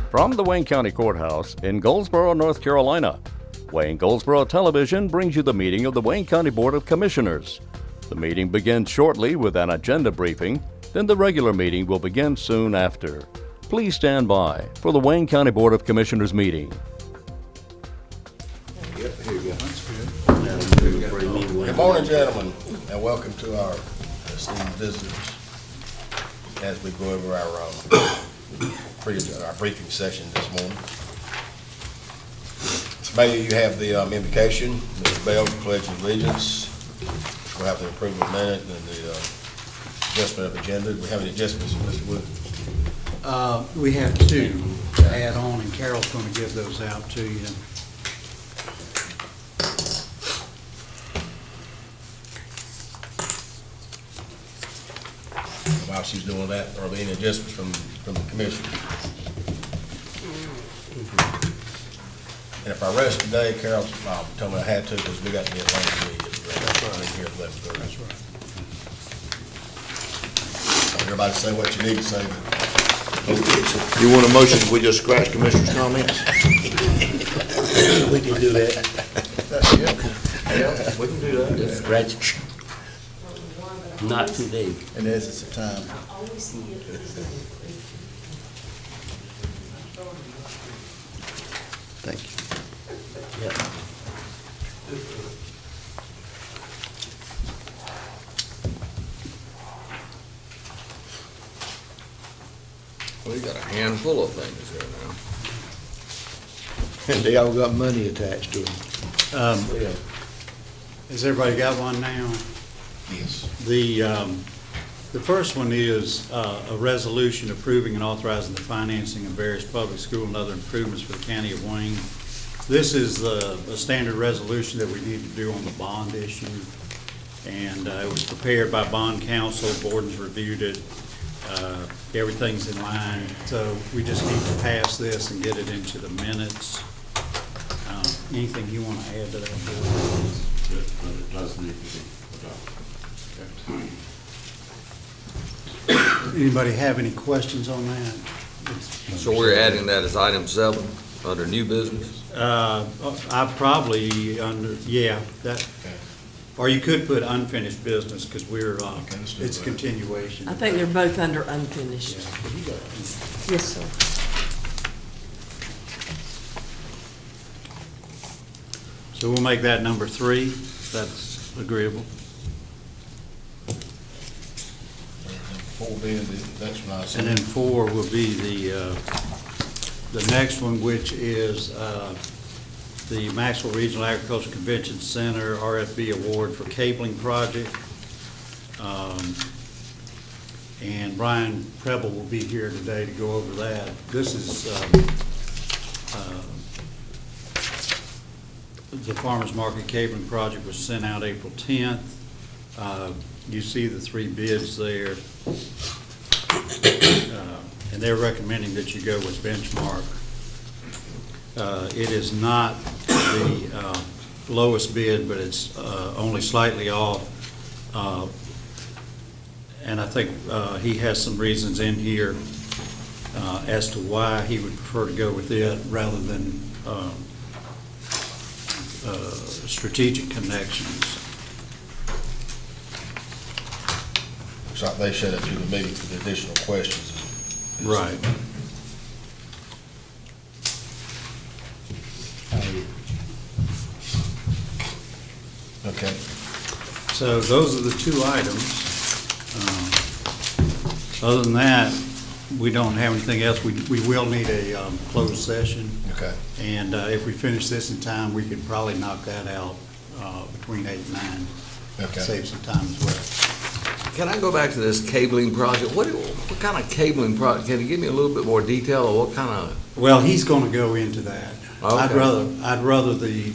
From the Wayne County Courthouse in Goldsboro, North Carolina, Wayne Goldsboro Television brings you the meeting of the Wayne County Board of Commissioners. The meeting begins shortly with an agenda briefing, then the regular meeting will begin soon after. Please stand by for the Wayne County Board of Commissioners meeting. Yep, here you go. Good morning, gentlemen, and welcome to our esteemed visitors as we go over our briefing session this morning. Mayor, you have the invocation. Mr. Bell, the Pledge of Allegiance. We'll have the approval of minute and the adjustment of agenda. Do we have any adjustments, Mr. Wood? We have two to add on, and Carol's going to give those out to you. While she's doing that, are there any adjustments from the commission? And if I rest today, Carol told me I had to because we got to get along to That's right. here at 11:30. That's right. Everybody say what you need to say. You want a motion, we just scratch Commissioner's comments? We can do that. Yeah, we can do that. Just scratch. Not today. And this is the time. Thank you. Yeah. Well, you got a handful of things there now. And they all got money attached to them. Yeah. Has everybody got one now? Yes. The first one is a resolution approving and authorizing the financing of various public school and other improvements for the county of Wayne. This is a standard resolution that we need to do on the bond issue. And it was prepared by bond counsel, Borden's reviewed it. Everything's in line, so we just need to pass this and get it into the minutes. Anything you want to add to that, Bill? But it does need to be adopted. Anybody have any questions on that? So we're adding that as item 7 under new business? I probably that, or you could put unfinished business, because we're, let's do it's that. continuation. I think they're both under unfinished. Yes, sir. So we'll make that number 3, if that's agreeable. 4 being the next one I said. And then 4 will be the next one, which is the Maxwell Regional Agricultural Convention Center RFB award for cabling project. And Brian Preble will be here today to go over that. This is the farmers market cabling project was sent out April 10th. You see the 3 bids there. And they're recommending that you go with Benchmark. It is not the lowest bid, but it's only slightly off. And I think he has some reasons in here as to why he would prefer to go with it rather than Strategic Connections. Looks like they shut it to the meeting for the additional questions. Right. Okay. So those are the 2 items. Other than that, we don't have anything else. We will need a closed session. Okay. And if we finish this in time, we could probably knock that out between 8 and 9. Okay. Save some time as well. Can I go back to this cabling project? What kind of cabling project? Can you give me a little bit more detail, or what kind of? Well, he's going to go into that. Okay. I'd rather the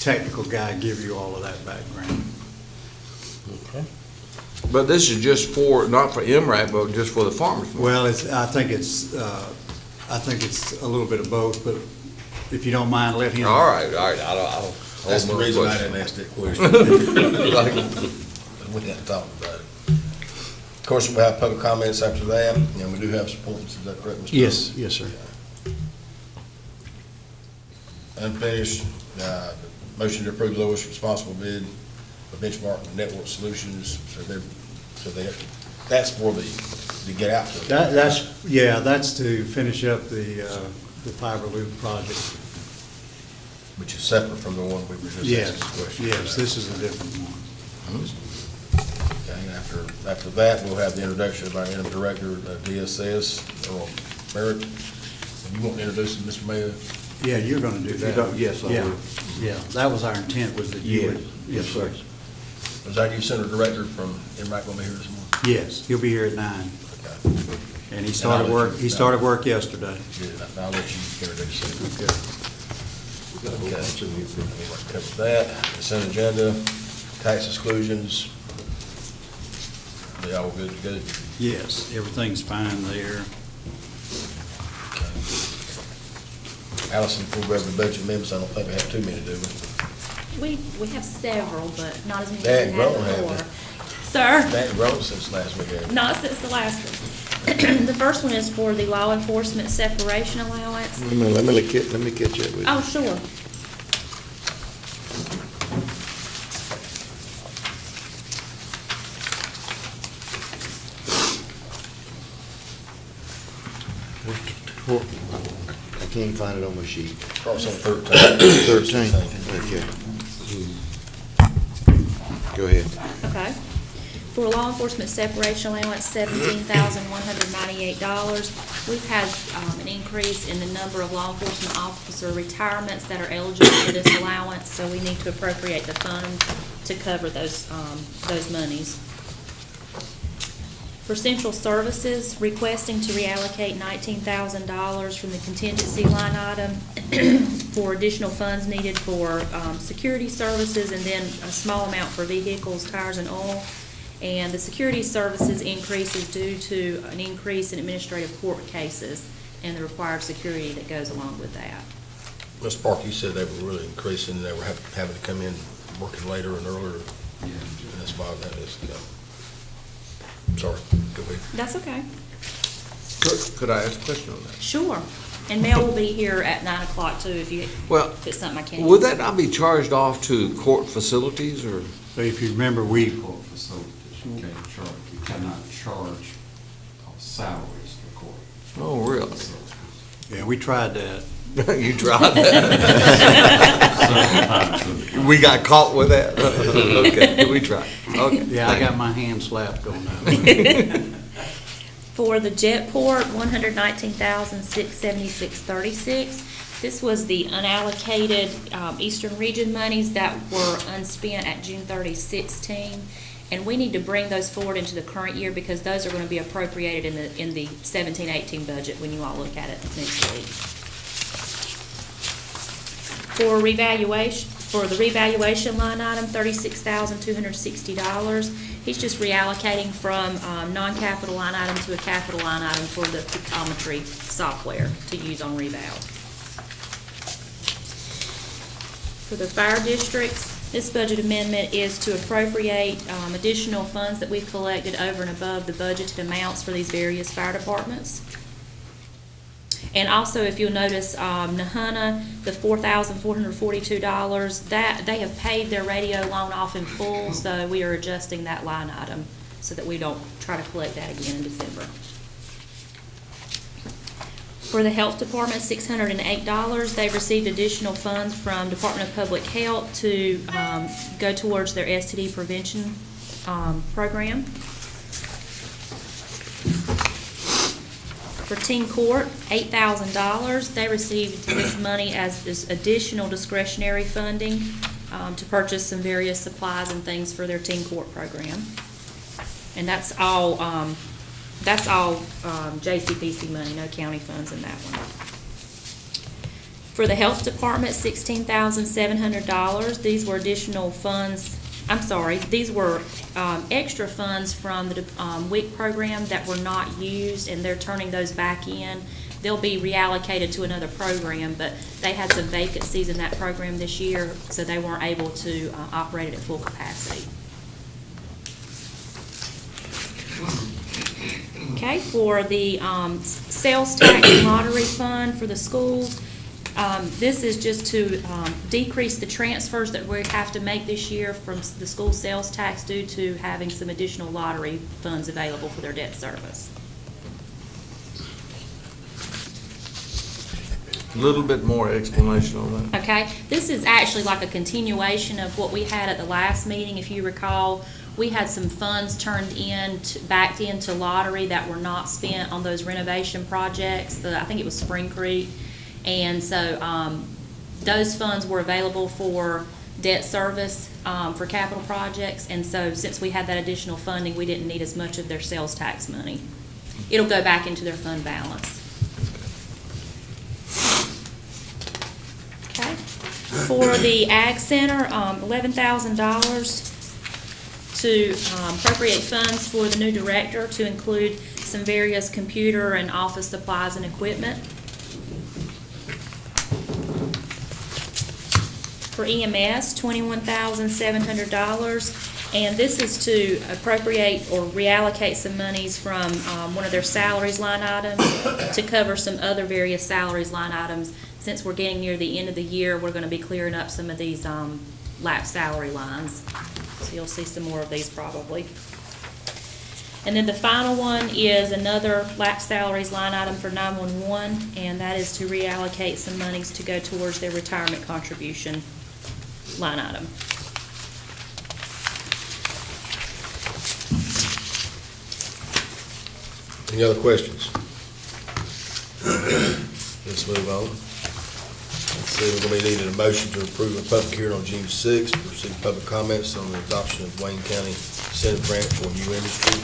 technical guy give you all of that background. Okay. But this is just for, not for MRAC, but just for the farmers market. Well, I think it's a little bit of both, but if you don't mind, let him. All right. I'll That's the hold my reason I question. didn't ask that question. We didn't talk about it. Of course, we'll have public comments after that, and we do have supporters. Is that correct, Mr. Yes, yes, sir. unfinished. Motion to approve the lowest responsible bid for Benchmark Network Solutions. That's for to get out to. That's to finish up the fiber loop project. Which is separate from the one we were just asking questions about. Yes, this is a different one. Okay, after that, we'll have the introduction of our interim director, DSS, Earl Barrett. And you want to introduce him, Mr. Mayor? Yeah, you're gonna do that. Yes, I Yeah, will. yeah, that was our intent, was that you would. Yes, sir. Was our new center director from MRAC going to be here this morning? Yes, he'll be here at 9, Okay. and he started work yesterday. Good. I'll let you introduce him. Okay. Cover that. Consent agenda, tax exclusions. They all good to go? Yes, everything's fine there. Allison, before we go over the budget amendments, I don't think we have too many, do we? We have several, but not as many That as we had grown, haven't before. Sir, That grown since last week, haven't we? not since the last one. The first one is for the law enforcement separation allowance. Wait a minute, let me catch up with you. Oh, sure. I can't find it on my sheet. Starts on 13. 13, okay. Go ahead. Okay. For law enforcement separation allowance, $17,198. We've had an increase in the number of law enforcement officer retirements that are eligible for this allowance, so we need to appropriate the funds to cover those monies. For central services, requesting to reallocate $19,000 from the contingency line item for additional funds needed for security services, and then a small amount for vehicles, tires, and oil. And the security services increase is due to an increase in administrative court cases and the required security that goes along with that. Mr. Park, you said they were really increasing, they were having to come in working later and earlier, and that's why that is. Sorry, go ahead. That's okay. Could I ask a question on that? Sure. And Mel will be here at 9 o'clock too, if it's something I can't. Would that not be charged off to court facilities, or? So if you remember, we, Court facilities, you cannot charge salaries to court. Oh, really? yeah, we tried that. You tried that? We got caught with that? Okay, we tried. Okay. Yeah, I got my hand slapped on that. For the Jetport, $119,676.36. This was the unallocated Eastern Region monies that were unspent at June 30, 16. And we need to bring those forward into the current year because those are going to be appropriated in the 17-18 budget when you all look at it next week. For the revaluation line item, $36,260. He's just reallocating from non-capital line item to a capital line item for the pictometry software to use on reval. For the fire districts, this budget amendment is to appropriate additional funds that we've collected over and above the budgeted amounts for these various fire departments. And also, if you'll notice, Nahana, the $4,442, that they have paid their radio loan off in full, so we are adjusting that line item so that we don't try to collect that again in December. For the health department, $608. They've received additional funds from Department of Public Health to go towards their STD prevention program. For teen court, $8,000. They received this money as additional discretionary funding to purchase some various supplies and things for their teen court program. And that's all JCPC money, no county funds in that one. For the health department, $16,700. These were additional funds. These were extra funds from the WIC program that were not used, and they're turning those back in. They'll be reallocated to another program, but they had some vacancies in that program this year, so they weren't able to operate it at full capacity. Okay, for the sales tax lottery fund for the schools, This is just to decrease the transfers that we have to make this year from the school sales tax due to having some additional lottery funds available for their debt service. A little bit more explanation on that. Okay, this is actually like a continuation of what we had at the last meeting. If you recall, we had some funds turned in, backed into lottery that were not spent on those renovation projects. I think it was Spring Creek. And so those funds were available for debt service for capital projects. And so since we had that additional funding, we didn't need as much of their sales tax money. It'll go back into their fund balance. Okay. For the Ag Center, $11,000 to appropriate funds for the new director to include some various computer and office supplies and equipment. For EMS, $21,700, and this is to appropriate or reallocate some monies from one of their salaries line items to cover some other various salaries line items. Since we're getting near the end of the year, we're going to be clearing up some of these lapsed salary lines. So you'll see some more of these probably. And then the final one is another lapsed salaries line item for 911, and that is to reallocate some monies to go towards their retirement contribution line item. Any other questions? Let's move on. Let's see, we're gonna be needing a motion to approve a public hearing on June 6th to receive public comments on the adoption of Wayne County Senate grant for new industry.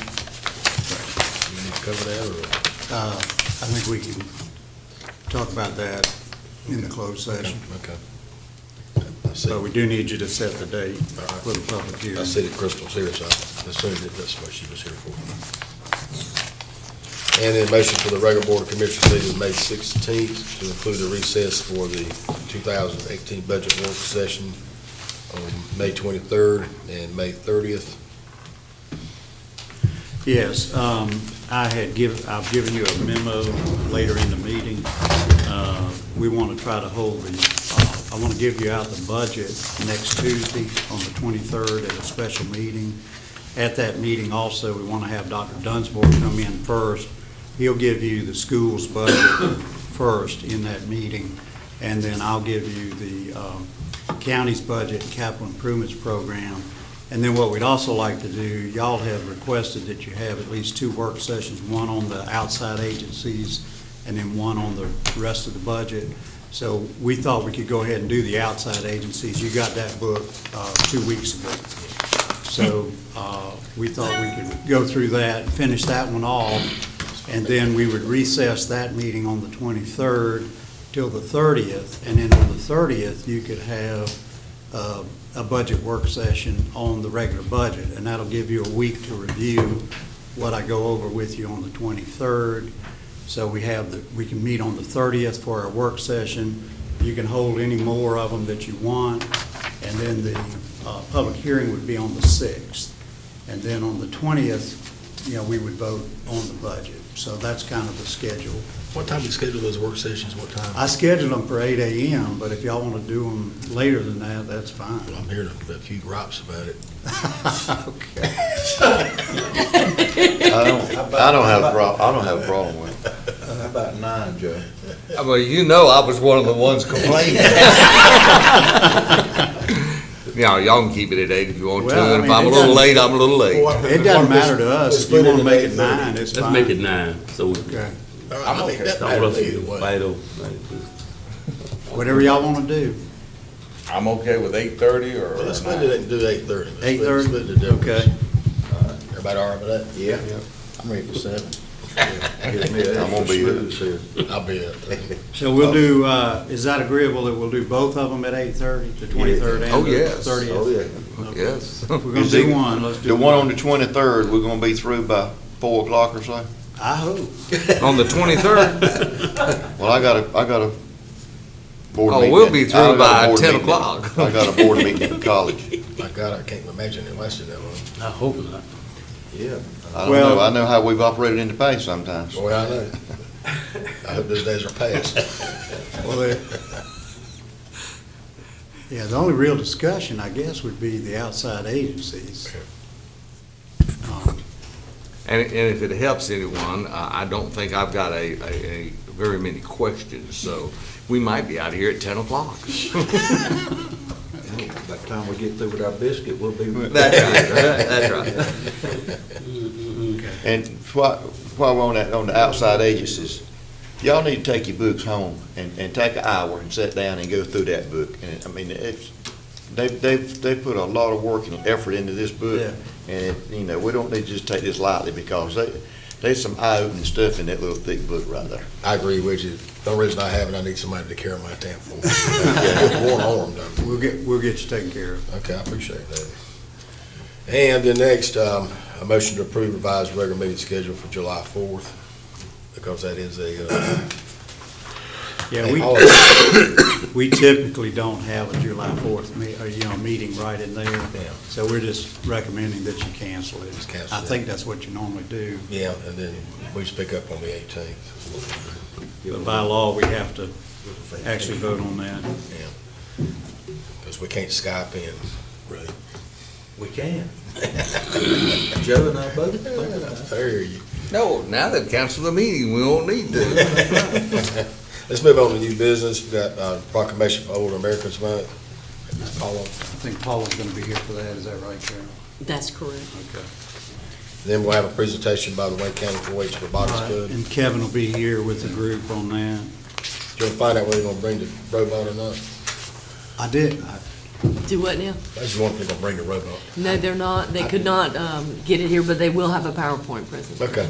You need to cover that, or? I think we can talk about that in the closed session. Okay. I see. But we do need you to set the date for the public hearing. I see that Crystal's here, so I assumed that that's what she was here for. And then motion for the regular Board of Commissioners meeting May 16th to include a recess for the 2018 budget work session on May 23rd and May 30th. Yes, I've given you a memo later in the meeting. We want to try to hold I want to give you out the budget next Tuesday on the 23rd at a special meeting. At that meeting also, we want to have Dr. Dunsmore come in first. He'll give you the school's budget first in that meeting, and then I'll give you the county's budget and capital improvements program. And then what we'd also like to do, y'all have requested that you have at least 2 work sessions, one on the outside agencies and then one on the rest of the budget. So we thought we could go ahead and do the outside agencies. You got that book 2 weeks ago. So we thought we could go through that, finish that one off, and then we would recess that meeting on the 23rd till the 30th. And then on the 30th, you could have a budget work session on the regular budget, and that'll give you a week to review what I go over with you on the 23rd. So we can meet on the 30th for our work session. You can hold any more of them that you want, and then the public hearing would be on the 6th. And then on the 20th, we would vote on the budget. So that's kind of the schedule. What time do you schedule those work sessions? What time? I scheduled them for 8 a.m., but if y'all want to do them later than that, that's fine. Well, I'm here to a few gripes about it. Okay. I don't have a problem with it. How about 9, Joe? I mean, I was one of the ones complaining. Y'all can keep it at 8 if you want to, Well, and if I'm a little late, I'm a little late. It doesn't matter to us. If you want to make it 9, it's fine. Let's make it 9, so we Okay. I'm okay. That don't matters rush either you, way. fight over. Whatever y'all want to do. I'm okay with 8:30 or. Well, let's split it and do 8:30. 8:30? Split the difference. Okay. Everybody all right with that? Yeah. I'm ready for 7. I'm gonna be here. I'll be at. So we'll do, is that agreeable that we'll do both of them at 8:30, the 23rd and Oh, the yes. 30th? Oh, yeah. Yes. If we're going to do one, let's do The one on the 23rd, we're gonna be through by 4 o'clock or so? I hope. On the 23rd? Well, I got a board Oh, meeting. we'll be through I got a by board 10 meeting. o'clock. I got a board meeting at college. My God, I can't imagine it lasted that long. I hope not. Yeah. I don't Well- know, I know how we've operated in the past sometimes. Boy, I know. I hope those days are past. Well, yeah, the only real discussion, I guess, would be the outside agencies. And if it helps anyone, I don't think I've got a very many questions, so we might be out of here at 10 o'clock. By the time we get through with our biscuit, we'll be. That's right. And while we're on the outside agencies, y'all need to take your books home and take an hour and sit down and go through that book. And I mean, they've put a lot of work and effort into this book. Yeah. And we don't need to just take this lightly because there's some eye-opening stuff in that little thick book right there. I agree with you. The only reason I have it, I need somebody to carry my damn for me. One arm done. We'll get you taken care of. Okay, I appreciate that. And then next, a motion to approve revised regular meeting schedule for July 4th, because that is Yeah, we typically don't have a July 4th meeting right in there. Yeah. So we're just recommending that you cancel it. Just cancel I it. think that's what you normally do. yeah, and then we just pick up on the 18th. But by law, we have to actually vote on that. Yeah. Because we can't Skype in, really. We can. Joe and I both. There you. No, now they've canceled the meeting, we won't need to. Let's move on to new business. We've got proclamation for Older Americans Month. Paula. I think Paula's going to be here for that. Is that right, Carol? That's correct. Okay. Then we'll have a presentation by the Wayne County 4-H Robotics Right, Club. and Kevin will be here with the group on that. Do you want to find out whether they're going to bring the robot or not? I did. Do what now? I just wonder if they're going to bring the robot. No, they're not. They could not get it here, but they will have a PowerPoint presentation. Okay.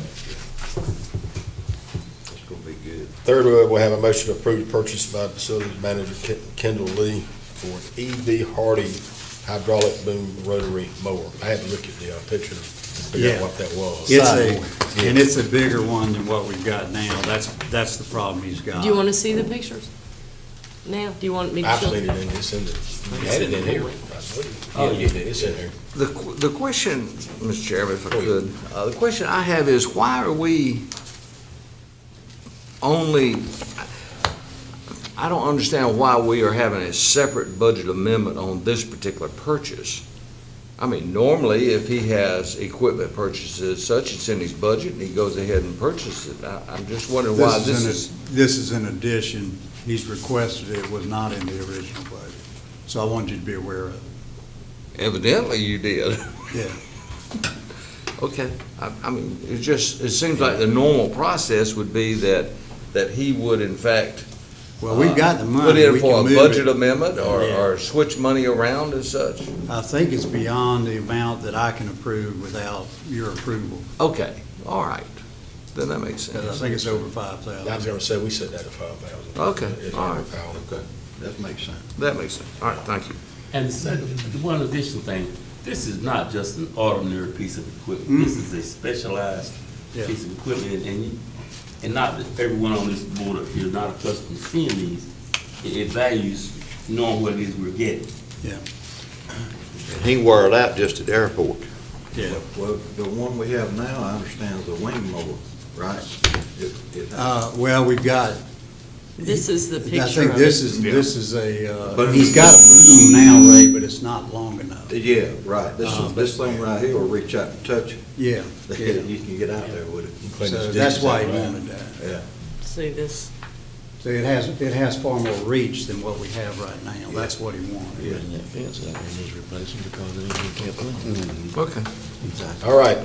It's gonna be good. Third, we'll have a motion to approve the purchase by Facilities Manager Kendall Lee for an E.B. Hardy hydraulic boom rotary mower. I had to look at the picture to figure out what that was. And it's a bigger one than what we've got now. That's the problem he's got. Do you want to see the pictures now? Do you want me to I've show? seen it in, it's in the, you had it in here. Oh, you did, it's in here. The question, Mr. Chairman, if I could, the question I have is, why are we only, I don't understand why we are having a separate budget amendment on this particular purchase. I mean, normally, if he has equipment purchases such, it's in his budget, and he goes ahead and purchases it. I'm just wondering why this is. This is an addition. He's requested it. It was not in the original budget. So I wanted you to be aware of it. Evidently, you did. Yeah. Okay, I mean, it seems like the normal process would be that he would in fact. Well, we've got the money. Put in We for a can move budget it. amendment Yeah. or switch money around as such? I think it's beyond the amount that I can approve without your approval. Okay, all right, then that makes I sense. think it's over I was 5,000. gonna say, we set that at 5,000. Okay, It's all right. overpowered. Okay, that makes sense. That makes sense. All right, thank you. And the second, one additional thing, this is not just an ordinary piece of equipment. This is a specialized Yeah. piece of equipment, and not that everyone on this board is not accustomed to seeing these. It values knowing what it is we're getting. Yeah. And he wired out just at the airport. Yeah. Well, the one we have now, I understand, is a wing mower, right? Well, we've got, This is the picture I think of this it. is a, But he's got a boom now, Ray, but it's not long enough. Yeah, right. This thing right here will reach out and touch it. Yeah. Yeah. You can get out there with it. Clean So his that's dishes why out, he right? wanted that. Yeah. See this? So it has far more reach than what we have right now. That's what he wanted. Yeah. And that fence out there needs replacing because it ain't kept clean. Okay. All right,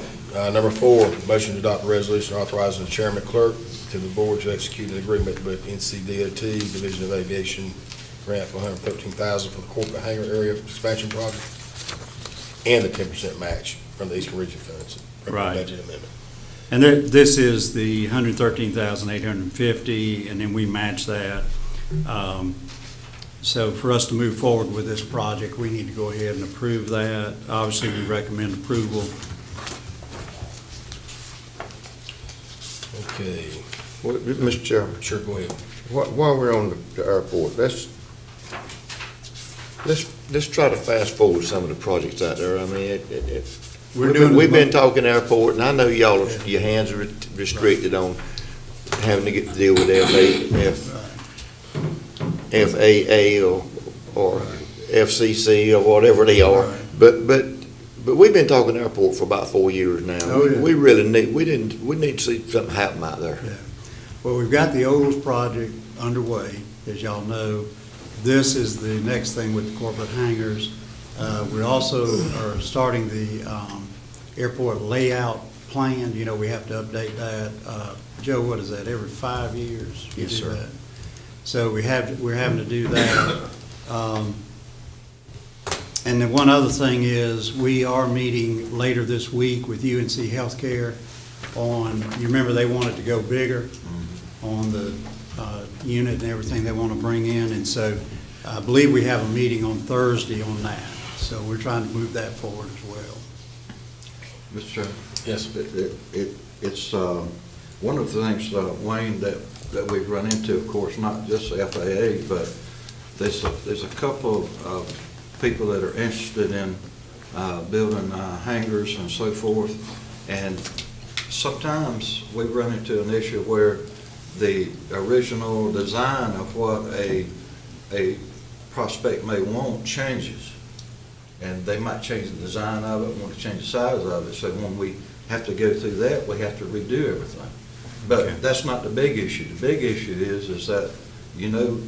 number 4, motion to adopt a resolution authorizing the chairman clerk to the board to execute an agreement with NCDOT Division of Aviation grant for $113,000 for the corporate hangar area expansion project and the 10% match from the Eastern Region funds. Right. Budget amendment. And this is the 113,850, and then we match that. So for us to move forward with this project, we need to go ahead and approve that. Obviously, we recommend approval. Okay, Well, Mr. Chairman, sure, go ahead. while we're on the airport, let's try to fast forward some of the projects out there. I mean, we've been talking airport, and I know y'all, your hands are restricted on having to deal with FAA. FAA or FCC or whatever they are. Right. But we've been talking airport for about 4 years now. Oh, yeah. We really need, we need to see something happen out there. Yeah. Well, we've got the Odals project underway, as y'all know. This is the next thing with the corporate hangars. We also are starting the airport layout plan. You know, we have to update that. Joe, what is that, every 5 years? we Yes, do sir. that. So we're having to do that. And then one other thing is, we are meeting later this week with UNC Healthcare on, you remember they wanted to go bigger on the unit and everything they want to bring in, and so I believe we have a meeting on Thursday on that. So we're trying to move that forward as well. Mr. Chairman? Yes. It's one of the things, Wayne, that we've run into, of course, not just the FAA, but there's a couple of people that are interested in building hangars and so forth, and sometimes we run into an issue where the original design of what a prospect may want changes, and they might change the design of it, want to change the size of it, so when we have to go through that, we have to redo everything. But Okay. that's not the big issue. The big issue is that you know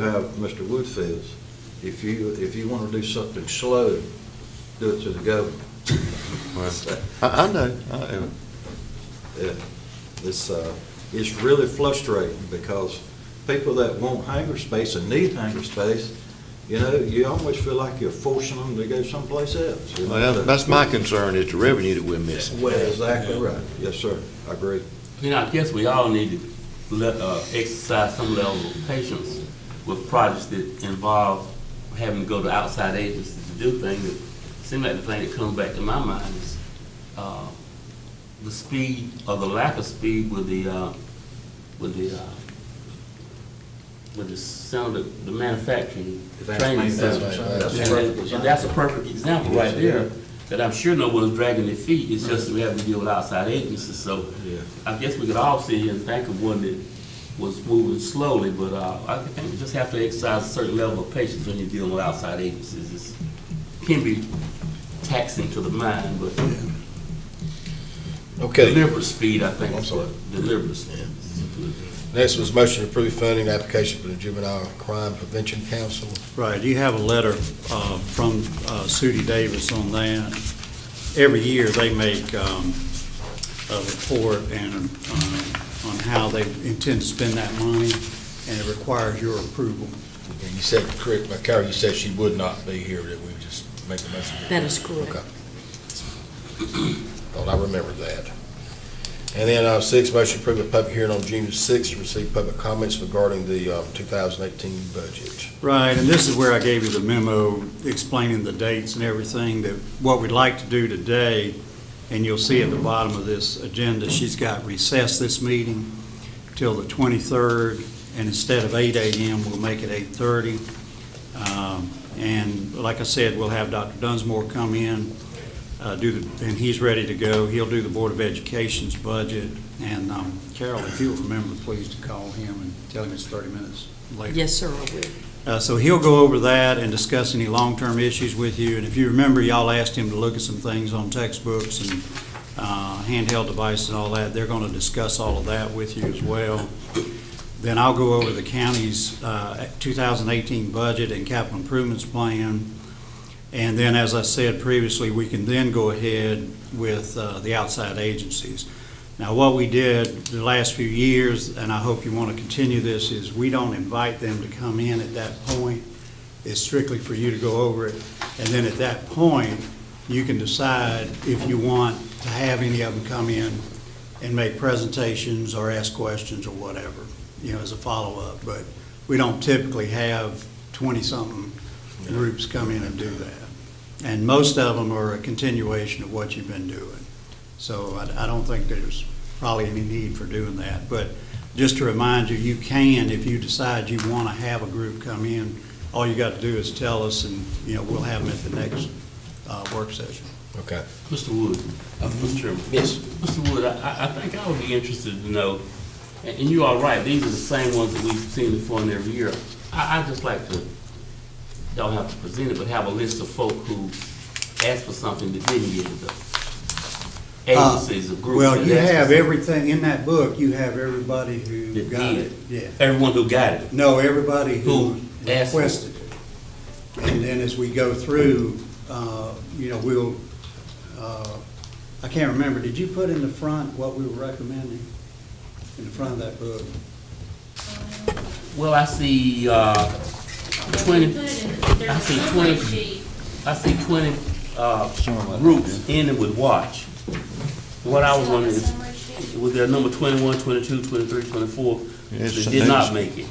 how Mr. Wood feels. If you want to do something slow, do it to the government. I know. Yeah. It's really frustrating because people that want hangar space and need hangar space, you almost feel like you're forcing them to go someplace else. Well, that's my concern, is the revenue that we're missing. Well, exactly right. Yes, sir. I agree. I guess we all need to exercise some level of patience with projects that involve having to go to outside agencies to do things. It seems like the thing that comes back to my mind is the speed or the lack of speed with the manufacturing training center. And that's a perfect example right there, that I'm sure no one's dragging their feet. It's just that we have to deal with outside agencies. So I guess we could all sit here and think of one that was moving slowly, but I think we just have to exercise a certain level of patience when you're dealing with outside agencies. It can be taxing to the mind, but Okay. deliberate speed, I think. I'm sorry. Deliberate speed. Next was motion to approve funding application for the Juvenile Crime Prevention Council. Right, you have a letter from Sudie Davis on that. Every year, they make a report and on how they intend to spend that money, and it requires your approval. Okay, you said, correct, Carol, you said she would not be here, that we just make the motion. That is correct. Okay. Thought I remembered that. And then 6, motion to approve a public hearing on June 6th to receive public comments regarding the 2018 budget. Right, and this is where I gave you the memo explaining the dates and everything, that what we'd like to do today, and you'll see at the bottom of this agenda, she's got recess this meeting till the 23rd, and instead of 8 a.m., we'll make it 8:30. And like I said, we'll have Dr. Dunsmore come in, and he's ready to go. He'll do the Board of Education's budget. And Carol, if you'll remember, please to call him and tell him it's 30 minutes later. Yes, sir, I will. So he'll go over that and discuss any long-term issues with you. And if you remember, y'all asked him to look at some things on textbooks and handheld devices and all that. They're going to discuss all of that with you as well. Then I'll go over the county's 2018 budget and capital improvements plan. And then, as I said previously, we can then go ahead with the outside agencies. Now, what we did the last few years, and I hope you want to continue this, is we don't invite them to come in at that point. It's strictly for you to go over it. And then at that point, you can decide if you want to have any of them come in and make presentations or ask questions or whatever, as a follow-up. But we don't typically have 20-something groups come in and do that. And most of them are a continuation of what you've been doing. So I don't think there's probably any need for doing that. But just to remind you, you can, if you decide you want to have a group come in, all you got to do is tell us, and we'll have them at the next work session. Okay. Mr. Wood, Mr. Chairman. Yes. Mr. Wood, I think I would be interested to know, and you are right, these are the same ones that we've seen before in every year. I just like to, don't have to present it, but have a list of folk who asked for something that didn't get it. Agencies or groups. Well, that you asked for have something everything, in that book, you have everybody who that got did. it. Yeah. Everyone who got it. No, everybody who Who asked for it. requested it. And then as we go through, we'll, I can't remember, did you put in the front what we were recommending? In the front of that book? Well, I see, 20, I see 20 groups ending with watch. What I was wondering is, was there number 21, 22, 23, 24 Yes, that did not make it?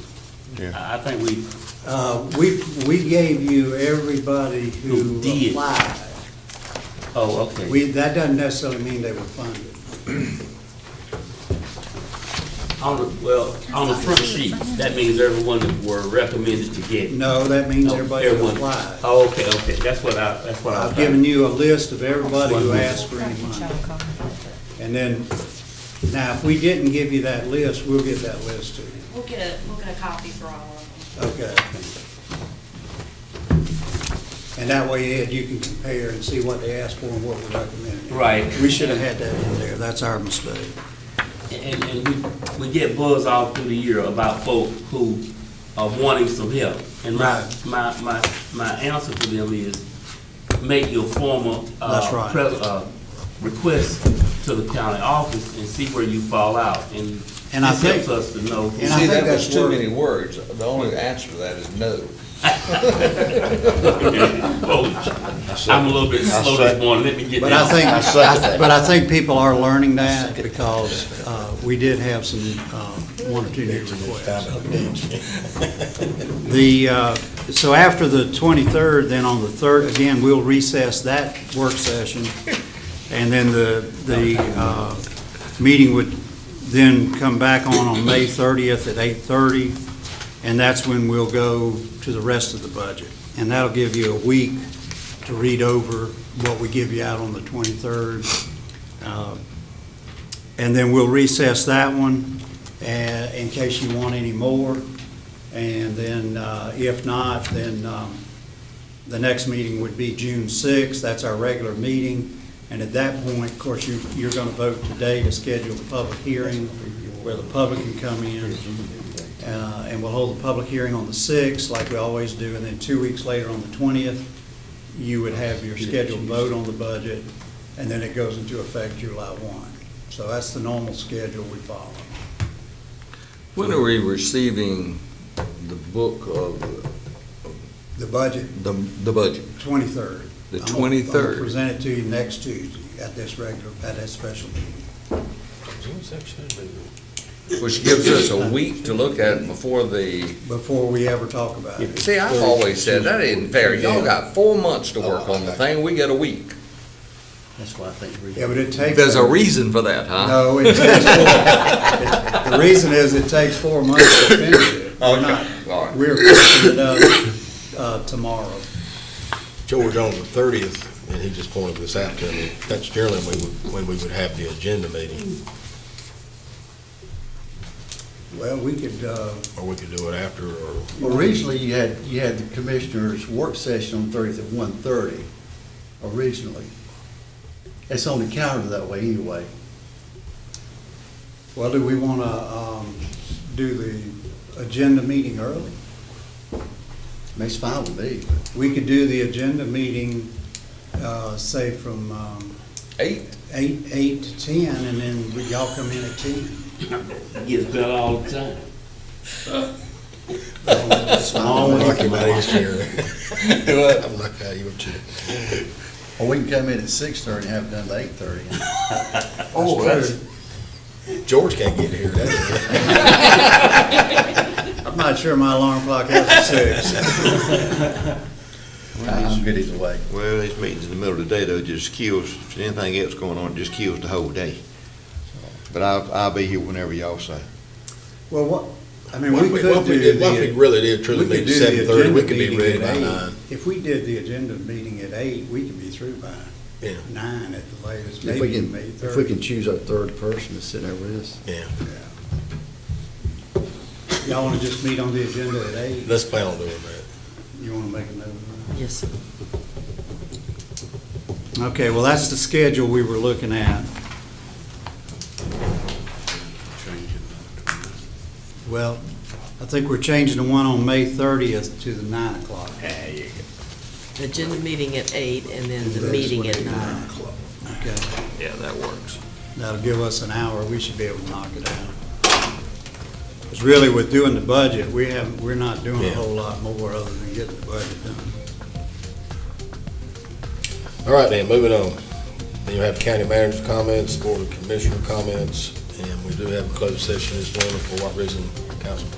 Yeah. I think we, We gave you everybody Who who did. applied. oh, okay. That doesn't necessarily mean they were funded. On the front sheet, that means everyone that were recommended to get it. No, that means No, everybody who everyone. applied. Oh, okay, that's what I was I've trying. given you a list of everybody who asked for any money. And then, now, if we didn't give you that list, we'll get that list to you. We'll get a copy for all of them. Okay. And that way, Ed, you can compare and see what they asked for and what we're recommending. Right. We should have had that in there. That's our mistake. And we get buzz all through the year about folk who are wanting some help. And my answer to them is, make your formal, That's right. request to the county office and see where you fall out. And I this think- helps us to know. And I See, think that was that's too where- many words. The only answer to that is no. I'm a little bit slow this morning, let me get But down. I think people are learning that because we did have some, one or two new requests. So after the 23rd, then on the 3rd, again, we'll recess that work session. And then the meeting would then come back on May 30th at 8:30. And that's when we'll go to the rest of the budget. And that'll give you a week to read over what we give you out on the 23rd. And then we'll recess that one in case you want any more. And then if not, then the next meeting would be June 6th. That's our regular meeting. And at that point, of course, you're going to vote today to schedule the public hearing where the public can come in. And we'll hold the public hearing on the 6th, like we always do, and then 2 weeks later, on the 20th, you would have your scheduled vote on the budget, and then it goes into effect July 1. So that's the normal schedule we follow. When are we receiving the book of The budget, the budget? 23rd. The I'm gonna 23rd. present it to you next Tuesday at this special meeting. Which gives us a week to look at it before Before we ever talk about it. See, I've always said, that isn't fair. Y'all got 4 months to work on the thing, we get a week. That's why I think. Yeah, but it takes. There's a reason for that, huh? No, it takes the reason is it takes 4 months to finish it. We're not, All right. we're finishing it up tomorrow. George, on the 30th, and he just pointed this out to me, that's generally when we would have the agenda meeting, Well, we could, or we could do it after, or. Originally, you had the commissioners' work session on 30th at 1:30, originally. It's on the calendar that way anyway. well, do we want to do the agenda meeting early? Makes fine with me. We could do the agenda meeting, say from 8? 8 to 10, and then y'all come in at 10. It gets better all the time. I'm lucky about his chair. I'm lucky about your chair. Or we can come in at 6:30 and have it done by 8:30. Oh, that's. George can't get here, that's I'm not sure my alarm clock has a 6. I'm good either way. Well, these meetings in the middle of the day, though, just kills, if there's anything else going on, it just kills the whole day. But I'll be here whenever y'all say. Well, what What if we really did truly we could meet do at the 7:30, we agenda could be meeting ready at by 8. 9. If we did the agenda meeting at 8, we could be through by Yeah. 9 at the latest, If we maybe can, May 30. if we can choose our third person to sit there with us. Yeah. Y'all want to just meet on the agenda at 8? Let's plan on doing that. You want to make a note of that? Yes, sir. Okay, well, that's the schedule we were looking at. Well, I think we're changing the one on May 30th to the 9 o'clock. Agenda meeting at 8 and then the That's meeting when at they 9. Okay, Yeah, that works. that'll give us an hour. We should be able to knock it out. Because really, with doing the budget, we're not doing a whole lot more other than getting the budget done. All right, then, moving on. Then you have county manager's comments, board of commissioner comments, and we do have a closed session this morning for what reason, council?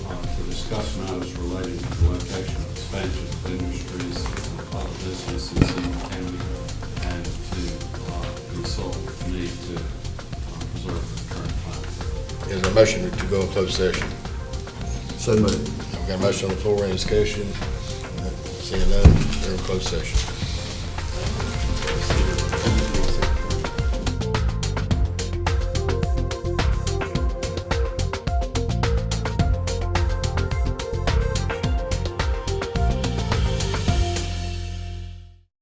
To discuss matters relating to the location of expansion of industries, other businesses in the county, and to consult with me to preserve the current climate. Is there a motion to go in closed session? So moved. I've got a motion on the floor, any discussion? Seeing none, we're in closed session.